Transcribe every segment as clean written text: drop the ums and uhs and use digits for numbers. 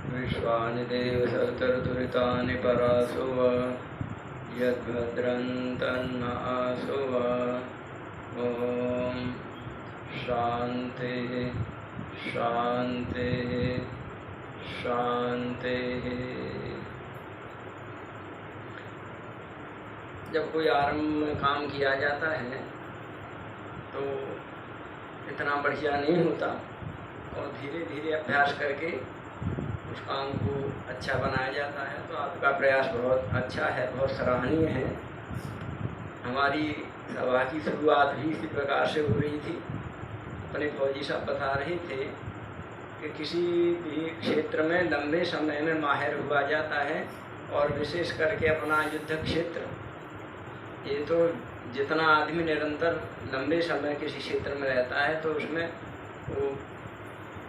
विश्वानि देव सवितर्दुरितानि परासो वा यद्भद्रं तन्न आसो वा। ॐ शान्तिः शान्तिः शान्तिः। जब कोई आरंभ में काम किया जाता है तो इतना बढ़िया नहीं होता, और धीरे धीरे अभ्यास करके उस काम को अच्छा बनाया जाता है। तो आपका प्रयास बहुत अच्छा है, बहुत सराहनीय है। हमारी सभा की शुरुआत भी इसी प्रकार से हो रही थी। अपने फौजी साहब बता रहे थे कि किसी भी क्षेत्र में लंबे समय में माहिर हुआ जाता है, और विशेष करके अपना युद्ध क्षेत्र, ये तो जितना आदमी निरंतर लंबे समय किसी क्षेत्र में रहता है तो उसमें वो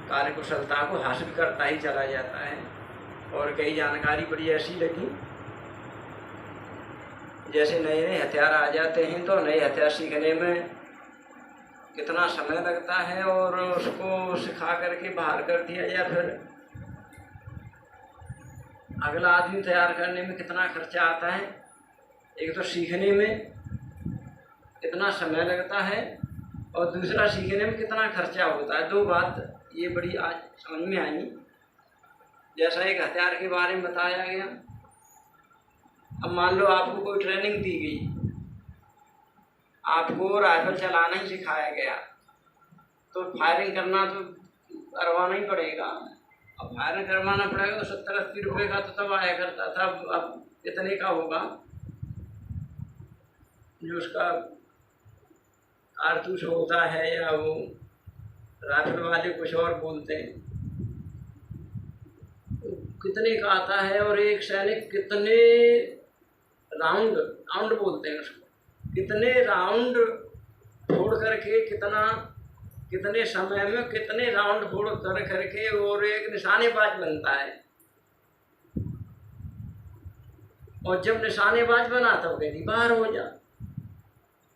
कार्यकुशलता को हासिल करता ही चला जाता है। और कई जानकारी बड़ी ऐसी लगी, जैसे नए नए हथियार आ जाते हैं तो नए हथियार सीखने में कितना समय लगता है, और उसको सिखा करके बाहर कर दिया या फिर अगला आदमी तैयार करने में कितना खर्चा आता है। एक तो सीखने में कितना समय लगता है और दूसरा सीखने में कितना खर्चा होता है। दो बात ये बड़ी आज समझ में आई। जैसा एक हथियार के बारे में बताया गया, अब मान लो आपको कोई ट्रेनिंग दी गई, आपको राइफल चलाना ही सिखाया गया, तो फायरिंग करना तो करवाना ही पड़ेगा। अब फायरिंग करवाना पड़ेगा तो 70-80 रुपये का तो तब आया करता था, अब इतने का होगा जो उसका कारतूस होता है, या वो राइफल वाले कुछ और बोलते हैं, कितने का आता है। और एक सैनिक कितने राउंड बोलते हैं उसको, कितने राउंड फोड़ करके, कितने समय में कितने राउंड फोड़ करके और एक निशानेबाज बनता है। और जब निशानेबाज बना तब कहती बाहर हो जा।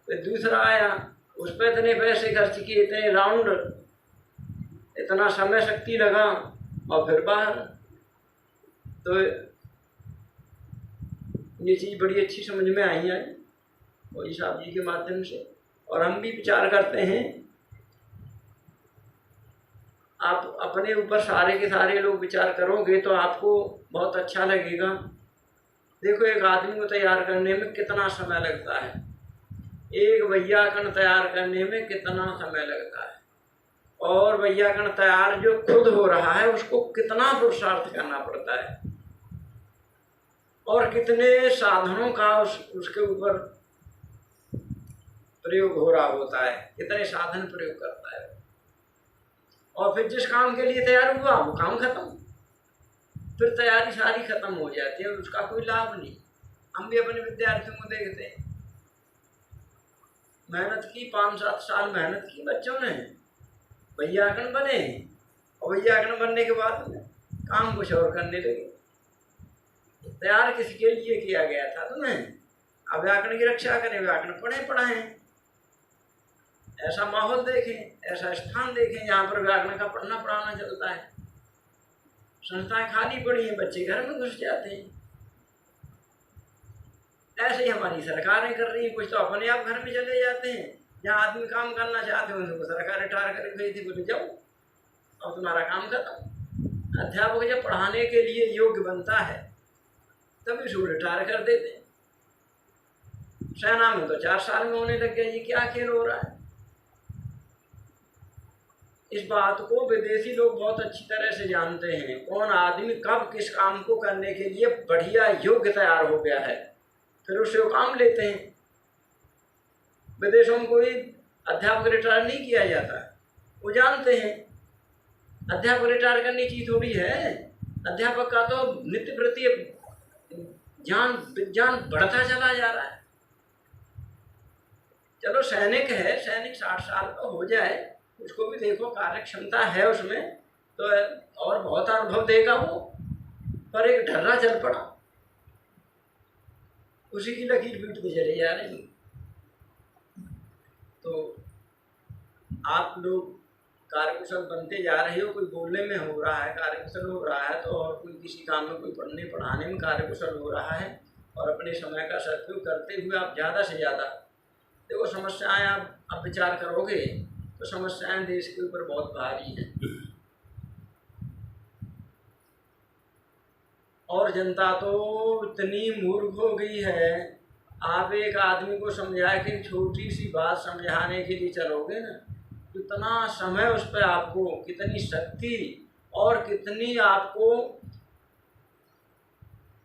फिर दूसरा आया, उस पर इतने पैसे खर्च किए, इतने राउंड, इतना समय शक्ति लगा, और फिर बाहर। तो ये चीज़ बड़ी अच्छी समझ में आई है फौजी साहब जी के माध्यम से। और हम भी विचार करते हैं, आप अपने ऊपर सारे के सारे लोग विचार करोगे तो आपको बहुत अच्छा लगेगा। देखो, एक आदमी को तैयार करने में कितना समय लगता है, एक वैयाकरण तैयार करने में कितना समय लगता है, और वैयाकरण तैयार जो खुद हो रहा है उसको कितना पुरुषार्थ करना पड़ता है, और कितने साधनों का उसके ऊपर प्रयोग हो रहा होता है, कितने साधन प्रयोग करता है। और फिर जिस काम के लिए तैयार हुआ वो काम खत्म, फिर तैयारी सारी खत्म हो जाती है, उसका कोई लाभ नहीं। हम भी अपने विद्यार्थियों को देखते हैं, मेहनत की, 5-7 साल मेहनत की बच्चों ने, वैयाकरण बने, और वैयाकरण बनने के बाद काम कुछ और करने लगे। तैयार किसके लिए किया गया था तुम्हें? अब व्याकरण की रक्षा करें, व्याकरण पढ़ाएं। ऐसा माहौल देखें, ऐसा स्थान देखें जहाँ पर व्याकरण का पढ़ना पढ़ाना चलता है। संस्थाएं खाली पड़ी हैं, बच्चे घर में घुस जाते हैं। ऐसे ही हमारी सरकारें कर रही हैं, कुछ तो अपने आप घर में चले जाते हैं। जहाँ आदमी काम करना चाहते हैं उनको सरकार रिटायर करके भेज दी, बोले जाओ और तुम्हारा काम खत्म। अध्यापक जब पढ़ाने के लिए योग्य बनता है तभी उसको रिटायर कर देते हैं। सेना में तो 4 साल में होने लग गया। ये क्या खेल हो रहा है? इस बात को विदेशी लोग बहुत अच्छी तरह से जानते हैं, कौन आदमी कब किस काम को करने के लिए बढ़िया योग्य तैयार हो गया है, फिर उससे वो काम लेते हैं। विदेशों में कोई अध्यापक रिटायर नहीं किया जाता, वो जानते हैं अध्यापक रिटायर करने की थोड़ी है। अध्यापक का तो नित्य प्रति विज्ञान बढ़ता चला जा रहा है। चलो सैनिक है, सैनिक 60 साल का हो जाए, उसको भी देखो कार्य क्षमता है उसमें, तो और बहुत अनुभव देगा वो, पर एक ढर्रा चल पड़ा, उसी की लकीर पीटते चले जा रही। तो आप लोग कार्यकुशल बनते जा रहे हो, कोई बोलने में हो रहा है कार्यकुशल हो रहा है, तो और कोई किसी काम में, कोई पढ़ने पढ़ाने में कार्यकुशल हो रहा है, और अपने समय का सदुपयोग करते हुए आप ज़्यादा से ज़्यादा देखो समस्याएं आप विचार करोगे तो समस्याएं देश के ऊपर बहुत भारी हैं। और जनता तो इतनी मूर्ख हो गई है, आप एक आदमी को समझाए कि छोटी सी बात समझाने के लिए चलोगे ना, कितना समय उस पर आपको, कितनी शक्ति और कितनी आपको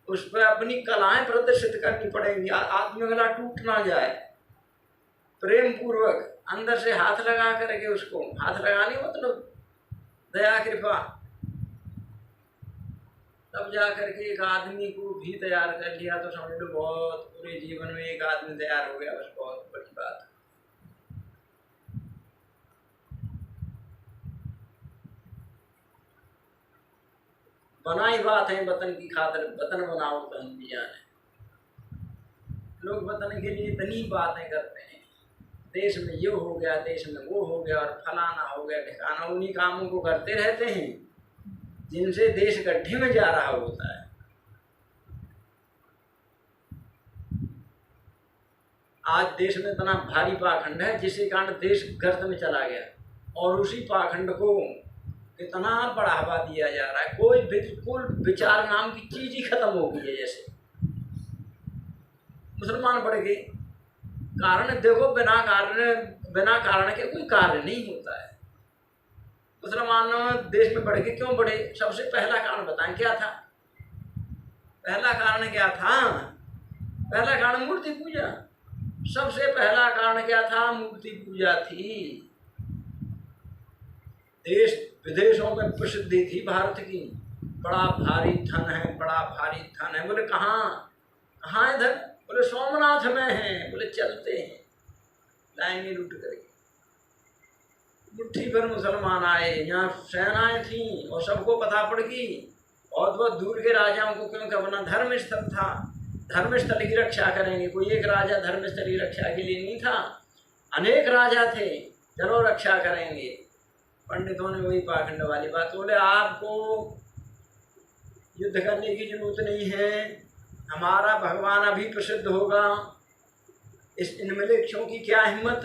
उस पर अपनी कलाएं प्रदर्शित करनी पड़ेंगी। आदमी गला टूट ना जाए, प्रेम पूर्वक अंदर से हाथ लगा करके, उसको हाथ लगाने मतलब दया कृपा, तब जा करके एक आदमी को भी तैयार कर लिया तो समझ लो बहुत, पूरे जीवन में एक आदमी तैयार हो गया, बस बहुत बड़ी बात है। बनाई बात है वतन की खातिर, वतन बनाओ तो हम भी जाने। लोग वतन के लिए इतनी बातें करते हैं, देश में ये हो गया, देश में वो हो गया, और फलाना हो गया ठिकाना, उन्हीं कामों को करते रहते हैं जिनसे देश गड्ढे में जा रहा होता है। आज देश में इतना भारी पाखंड है जिसके कारण देश गर्त में चला गया, और उसी पाखंड को इतना बढ़ावा दिया जा रहा है। कोई बिल्कुल विचार नाम की चीज ही खत्म हो गई है। जैसे मुसलमान बढ़ गए, कारण देखो बिना कारण के कोई कार्य नहीं होता है। मुसलमान देश में बढ़ गए, क्यों बढ़े? सबसे पहला कारण बताएं क्या था? पहला कारण क्या था? पहला कारण मूर्ति पूजा। सबसे पहला कारण क्या था? मूर्ति पूजा थी। देश विदेशों में प्रसिद्धि थी भारत की, बड़ा भारी धन है, बड़ा भारी धन है। बोले कहाँ है धन? बोले सोमनाथ में है। बोले चलते हैं, लाएंगे लूट करके। मुट्ठी भर मुसलमान आए, यहाँ सेनाएं थी और सबको पता पड़ गई। बहुत बहुत दूर के राजाओं को, क्योंकि अपना धर्म स्थल था, धर्म स्थल की रक्षा करेंगे। कोई एक राजा धर्म स्थल की रक्षा के लिए नहीं था, अनेक राजा थे, चलो रक्षा करेंगे। पंडितों ने वही पाखंड वाली बात बोले, आपको युद्ध करने की जरूरत नहीं है, हमारा भगवान अभी प्रसिद्ध होगा। इन मिलेच्छों की क्या हिम्मत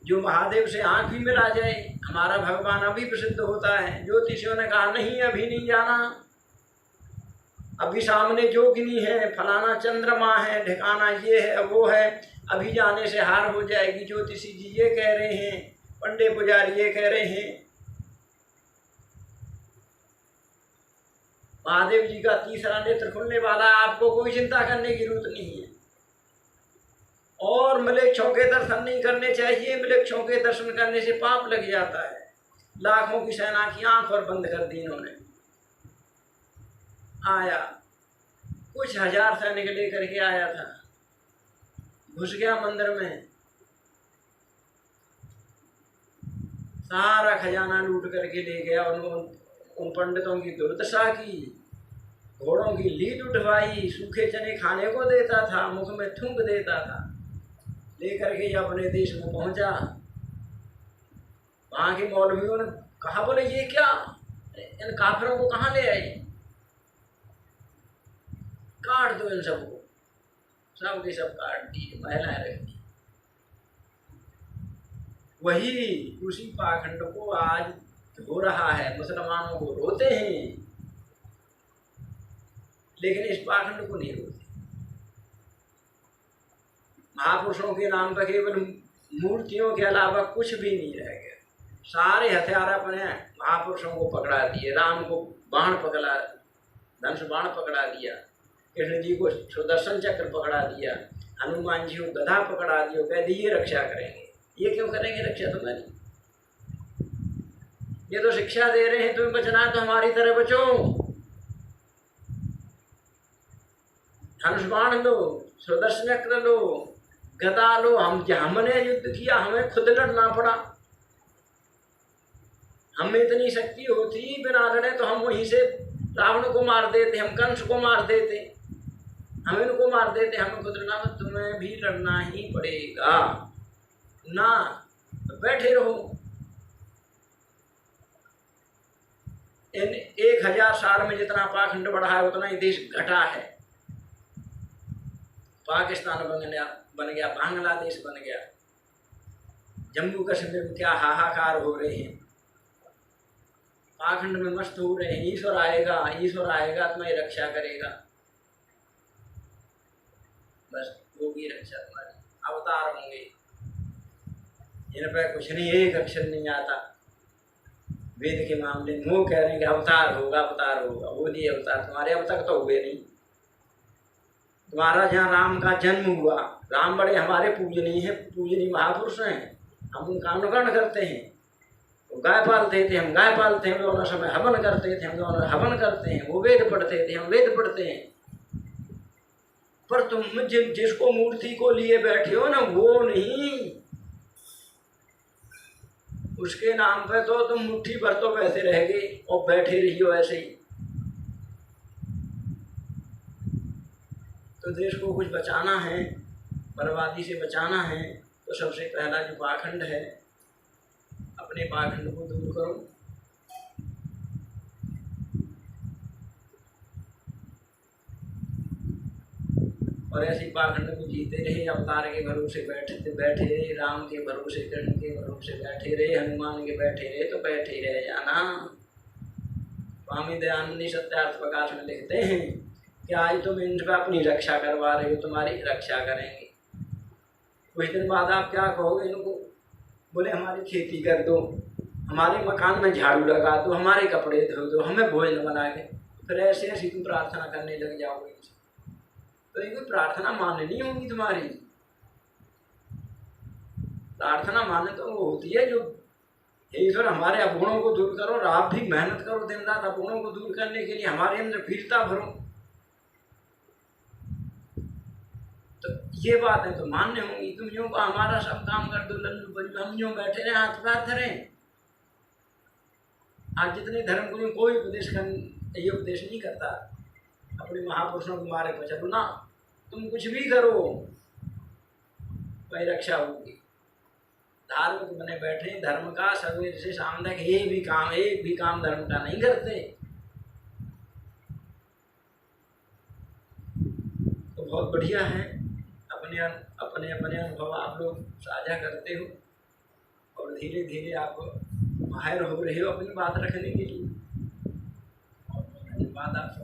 जो महादेव से आंख भी मिला जाए, हमारा भगवान अभी प्रसिद्ध होता है। ज्योतिषियों ने कहा नहीं, अभी नहीं जाना, अभी सामने जोगिनी है, फलाना चंद्रमा है, ठिकाना ये है वो है, अभी जाने से हार हो जाएगी। ज्योतिषी जी ये कह रहे हैं, पंडित पुजारी ये कह रहे हैं। महादेव जी का तीसरा नेत्र खुलने वाला, आपको कोई चिंता करने की जरूरत नहीं है। और मिलेच्छों के दर्शन नहीं करने चाहिए, मिलेच्छों के दर्शन करने से पाप लग जाता है। लाखों की सेना की आंख और बंद कर दी इन्होंने। आया कुछ हजार सैनिक लेकर के आया था, घुस गया मंदिर में, सारा खजाना लूट करके ले गया। उन पंडितों की दुर्दशा की, घोड़ों की लीद उठवाई, सूखे चने खाने को देता था, मुख में थूक देता था। लेकर के जब अपने देश में पहुंचा, वहाँ के मौलवियों ने कहा, बोले ये क्या, इन काफिरों को कहाँ ले आए, काट दो इन सबको। सब के सब काट दिए, महिलाएं रख दी। वही उसी पाखंड को आज हो रहा है। मुसलमानों को रोते हैं, लेकिन इस पाखंड को नहीं रोते। महापुरुषों के नाम पर केवल मूर्तियों के अलावा कुछ भी नहीं रह गया। सारे हथियार अपने महापुरुषों को पकड़ा दिए। राम को बाण पकड़ा, धनुष बाण पकड़ा दिया, कृष्ण जी को सुदर्शन चक्र पकड़ा दिया, हनुमान जी को गधा पकड़ा दिया, कह दी ये रक्षा करेंगे। ये क्यों करेंगे रक्षा तुम्हारी? ये तो शिक्षा दे रहे हैं, तुम्हें बचना है तो हमारी तरह बचो। धनुष बाण लो, सुदर्शन चक्र लो, गदा लो। हमने युद्ध किया, हमें खुद लड़ना पड़ा। हमें इतनी शक्ति होती, बिना लड़े तो हम वहीं से रावण को मार देते, हम कंस को मार देते, हम इनको मार देते, हमें खुद लड़ना। तुम्हें भी लड़ना ही पड़ेगा ना, तो बैठे रहो। इन 1000 साल में जितना पाखंड बढ़ा है उतना ही देश घटा है। पाकिस्तान बन गया, बांग्लादेश बन गया, जम्मू कश्मीर में क्या हाहाकार हो रहे हैं, पाखंड में मस्त हो रहे हैं। ईश्वर आएगा तुम्हारी रक्षा करेगा, बस होगी रक्षा तुम्हारी। अवतार होंगे, इन पर कुछ नहीं, एक अक्षर नहीं आता वेद के मामले में। वो कह रहे हैं कि अवतार होगा, वो नहीं अवतार तुम्हारे अब तक तो हुए नहीं। तुम्हारा जहाँ राम का जन्म हुआ, राम बड़े हमारे पूजनीय महापुरुष हैं, हम उनका अनुकरण करते हैं। वो गाय पालते थे, हम गाय पालते हैं। दोनों समय हवन करते थे, हम दोनों हवन करते हैं। वो वेद पढ़ते थे, हम वेद पढ़ते हैं। पर तुम जिसको मूर्ति को लिए बैठे हो ना, वो नहीं, उसके नाम पे तो तुम मुट्ठी भर तो वैसे रह गए और बैठे रहियो ऐसे ही। तो देश को कुछ बचाना है, बर्बादी से बचाना है, तो सबसे पहला जो पाखंड है, अपने पाखंड को दूर करो। और ऐसे पाखंड को जीते रहे, अवतार के भरोसे बैठे रहे, राम के भरोसे, कृष्ण के भरोसे बैठे रहे, हनुमान के बैठे रहे, तो बैठे रह जाना। स्वामी दयानंद सत्यार्थ प्रकाश में लिखते हैं कि आज तुम इनका अपनी रक्षा करवा रहे हो, तुम्हारी रक्षा करेंगे। कुछ दिन बाद आप क्या कहोगे इनको? बोले हमारी खेती कर दो, हमारे मकान में झाड़ू लगा दो, हमारे कपड़े धो दो, हमें भोजन बना के। फिर ऐसे ऐसी तुम प्रार्थना करने लग जाओगे। तो ये प्रार्थना मान्य नहीं होगी तुम्हारी। प्रार्थना मान्य तो वो होती है जो ईश्वर हमारे अवगुणों को दूर करो, और आप भी मेहनत करो दिन रात अवगुणों को दूर करने के लिए, हमारे अंदर वीरता भरो। तो ये बातें तो मान्य होंगी। तुम यूँ हमारा सब काम कर दो, लल्लू बल्लू, हम यूँ बैठे रहे हाथ पैर धरें। आज जितने धर्मगुरु कोई ये उपदेश नहीं करता अपने महापुरुषों के मारे पर चलो ना, तुम कुछ भी करो वही रक्षा होगी। धार्मिक बने बैठे, धर्म का सवेरे से शाम तक एक भी काम धर्म का नहीं करते, तो बहुत बढ़िया है। अपने अनुभव आप लोग साझा करते हो और धीरे धीरे आप माहिर हो रहे हो अपनी बात रखने के लिए। और धन्यवाद आप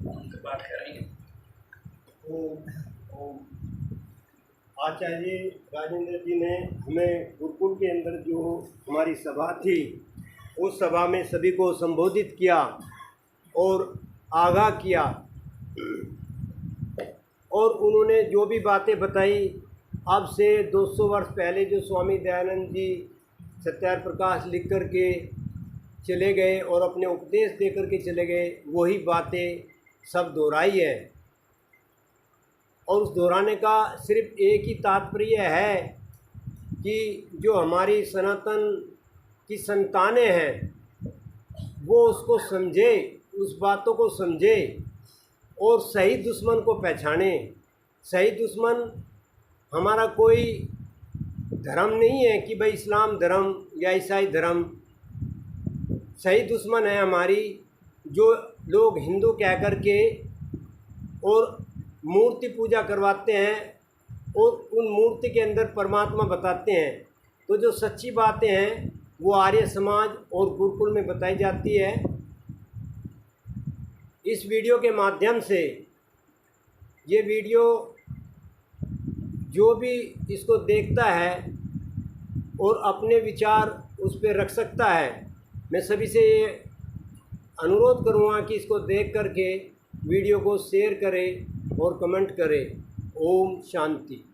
उनके पाठ करेंगे। आचार्य राजेंद्र जी ने हमें गुरुकुल के अंदर जो हमारी सभा थी, उस सभा में सभी को संबोधित किया और आगाह किया, और उन्होंने जो भी बातें बताई, अब से 200 वर्ष पहले जो स्वामी दयानंद जी सत्यार्थ प्रकाश लिख कर के चले गए और अपने उपदेश दे कर के चले गए, वही बातें सब दोहराई है। और उस दोहराने का सिर्फ एक ही तात्पर्य है कि जो हमारी सनातन की संतानें हैं वो उसको समझे, उस बातों को समझे और सही दुश्मन को पहचाने। सही दुश्मन हमारा कोई धर्म नहीं है कि भाई इस्लाम धर्म या ईसाई धर्म। सही दुश्मन है हमारी जो लोग हिंदू कह कर के और मूर्ति पूजा करवाते हैं और उन मूर्ति के अंदर परमात्मा बताते हैं। तो जो सच्ची बातें हैं वो आर्य समाज और गुरुकुल में बताई जाती है। इस वीडियो के माध्यम से ये वीडियो जो भी इसको देखता है और अपने विचार उस पर रख सकता है, मैं सभी से ये अनुरोध करूँगा कि इसको देख करके वीडियो को शेयर करें और कमेंट करें। ओम शांति।